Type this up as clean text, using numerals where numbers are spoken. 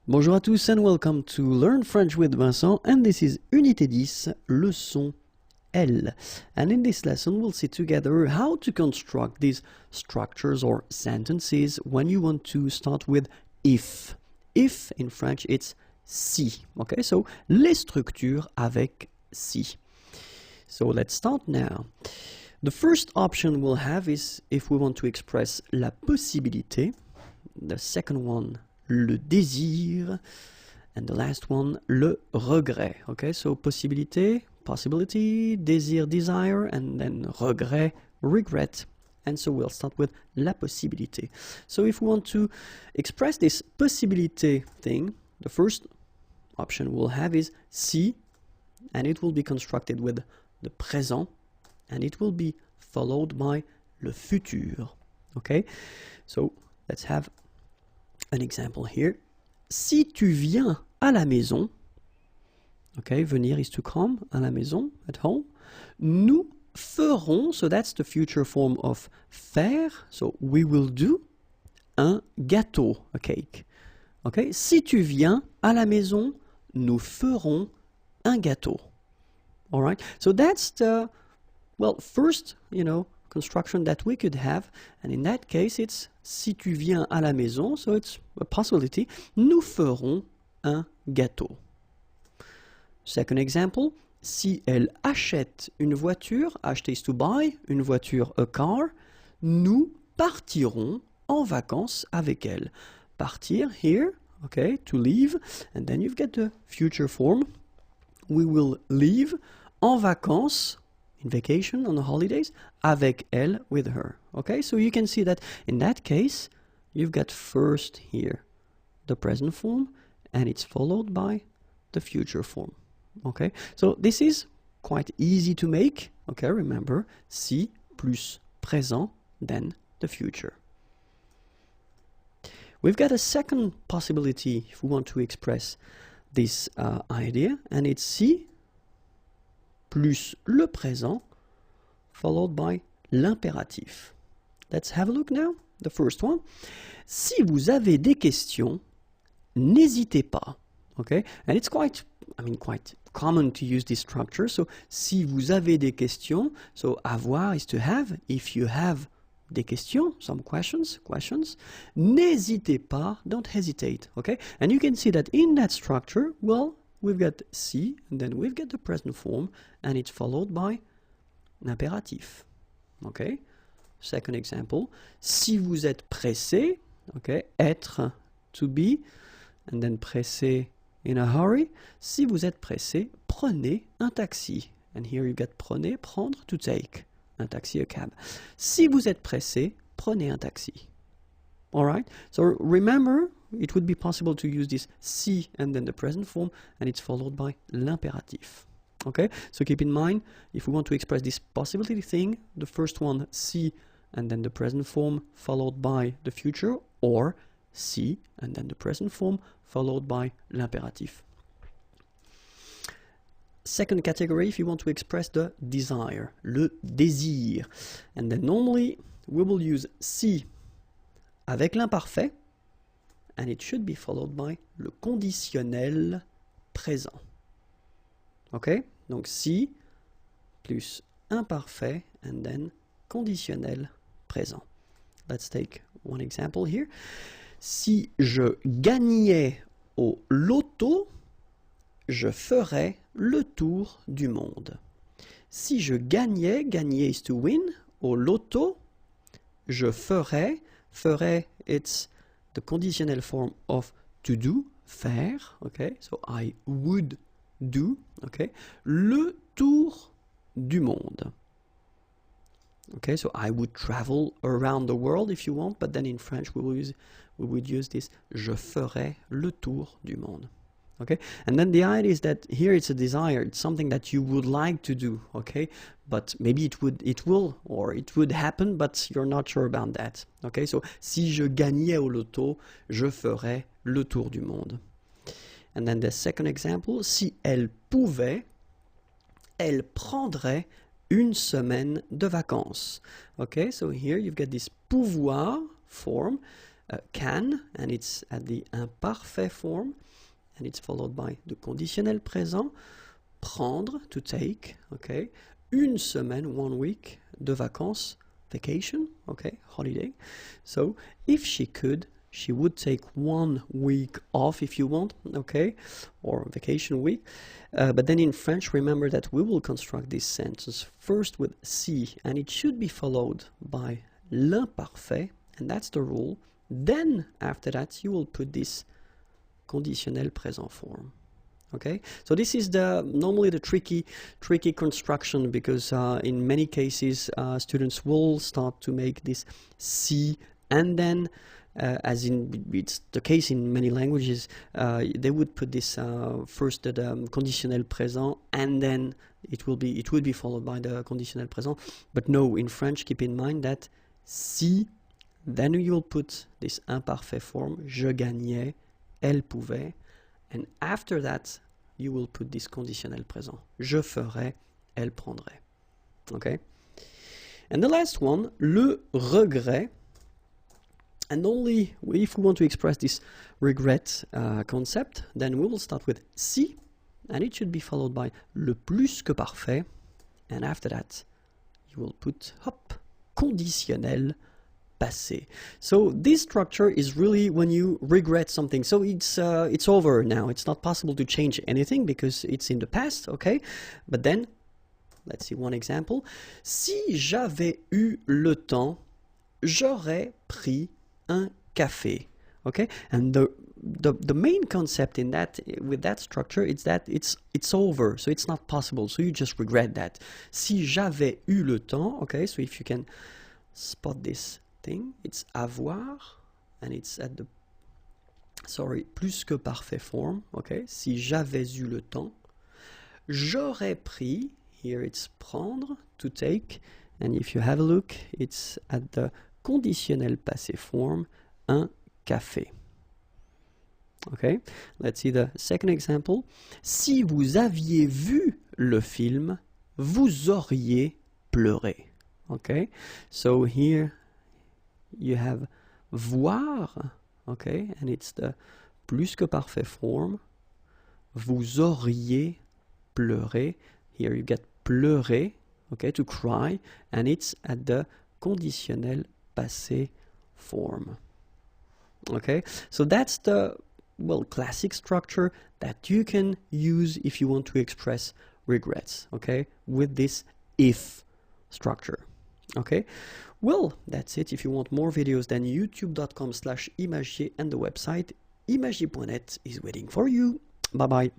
Bonjour à tous and welcome to Learn French with Vincent, and this is Unité 10, leçon L. And in this lesson we'll see together how to construct these structures or sentences when you want to start with if. If in French it's si. Okay, so les structures avec si. So let's start now. The first option we'll have is if we want to express la possibilité. The second one, le désir, and the last one, le regret. Okay, so possibilité, possibility, désir, desire, and then regret, regret. And so we'll start with la possibilité. So if we want to express this possibilité thing, the first option we'll have is si, and it will be constructed with the présent, and it will be followed by le futur. Okay, so let's have an example here. Si tu viens à la maison, okay, venir is to come, à la maison, at home, nous ferons, so that's the future form of faire, so we will do, un gâteau, a cake. Okay, si tu viens à la maison, nous ferons un gâteau. All right, so that's the, well, first, construction that we could have, and in that case it's si tu viens à la maison, so it's a possibility, nous ferons un gâteau. Second example, si elle achète une voiture, acheter is to buy, une voiture, a car, nous partirons en vacances avec elle. Partir here, okay, to leave, and then you've got the future form, we will leave en vacances, in vacation, on the holidays, avec elle, with her. Okay, so you can see that in that case, you've got first here the present form, and it's followed by the future form. Okay, so this is quite easy to make. Okay, remember, si plus présent, then the future. We've got a second possibility if we want to express this idea, and it's si plus le présent, followed by l'impératif. Let's have a look now. The first one. Si vous avez des questions, n'hésitez pas. Okay? And it's quite common to use this structure. So, si vous avez des questions, so avoir is to have. If you have des questions, some questions, n'hésitez pas, don't hesitate. Okay? And you can see that in that structure, well, we've got si, and then we've got the present form, and it's followed by l'impératif. Okay? Second example, si vous êtes pressé, okay, être, to be, and then pressé, in a hurry. Si vous êtes pressé, prenez un taxi. And here you get prenez, prendre, to take. Un taxi, a cab. Si vous êtes pressé, prenez un taxi. All right? So remember, it would be possible to use this si and then the present form, and it's followed by l'impératif. Okay? So keep in mind, if we want to express this possibility thing, the first one, si, and then the present form followed by the future, or si, and then the present form followed by l'impératif. Second category, if you want to express the desire, le désir. And then normally, we will use si avec l'imparfait, and it should be followed by le conditionnel présent. Okay? Donc si plus imparfait and then conditionnel présent. Let's take one example here. Si je gagnais au loto, je ferais le tour du monde. Si je gagnais, gagner is to win, au loto, je ferais, it's the conditional form of to do, faire, okay, so I would do, okay, le tour du monde. Okay, so I would travel around the world if you want, but then in French we would use this, je ferais le tour du monde. Okay, and then the idea is that here it's a desire, it's something that you would like to do, okay, but maybe it would happen, but you're not sure about that. Okay, so si je gagnais au loto, je ferais le tour du monde. And then the second example, si elle pouvait, elle prendrait une semaine de vacances. Okay, so here you've got this pouvoir form, can, and it's at the imparfait form, and it's followed by the conditionnel présent. Prendre, to take, okay. Une semaine, 1 week, de vacances, vacation, okay, holiday. So if she could, she would take 1 week off if you want, okay, or vacation week. But then in French, remember that we will construct this sentence first with si, and it should be followed by l'imparfait, and that's the rule. Then after that, you will put this conditionnel présent form. Okay, so this is normally the tricky construction, because in many cases students will start to make this si, and then as in it's the case in many languages, they would put this first the conditionnel présent, and then it would be followed by the conditionnel présent. But no, in French, keep in mind that si, then you will put this imparfait form, je gagnais, elle pouvait, and after that you will put this conditionnel présent, je ferai, elle prendrait. Okay, and the last one, le regret. And only if we want to express this regret concept, then we will start with si, and it should be followed by le plus que parfait, and after that you will put hop, conditionnel passé. So this structure is really when you regret something. So it's over now. It's not possible to change anything because it's in the past, okay? But then, let's see one example. Si j'avais eu le temps, j'aurais pris un café. Okay, and the main concept in that, with that structure, is that it's over, so it's not possible, so you just regret that. Si j'avais eu le temps, okay, so if you can spot this thing, it's avoir, and it's at the, sorry, plus que parfait form, okay. Si j'avais eu le temps, j'aurais pris, here it's prendre, to take, and if you have a look, it's at the conditionnel passé form, un café. Okay, let's see the second example. Si vous aviez vu le film, vous auriez pleuré. Okay, so here you have voir, okay, and it's the plus que parfait form. Vous auriez pleuré. Here you get pleurer, okay, to cry, and it's at the conditionnel passé form. Okay, so that's the, well, classic structure that you can use if you want to express regrets, okay, with this if structure. Okay, well, that's it. If you want more videos, then youtube.com/imagier and the website imagier.net is waiting for you. Bye bye.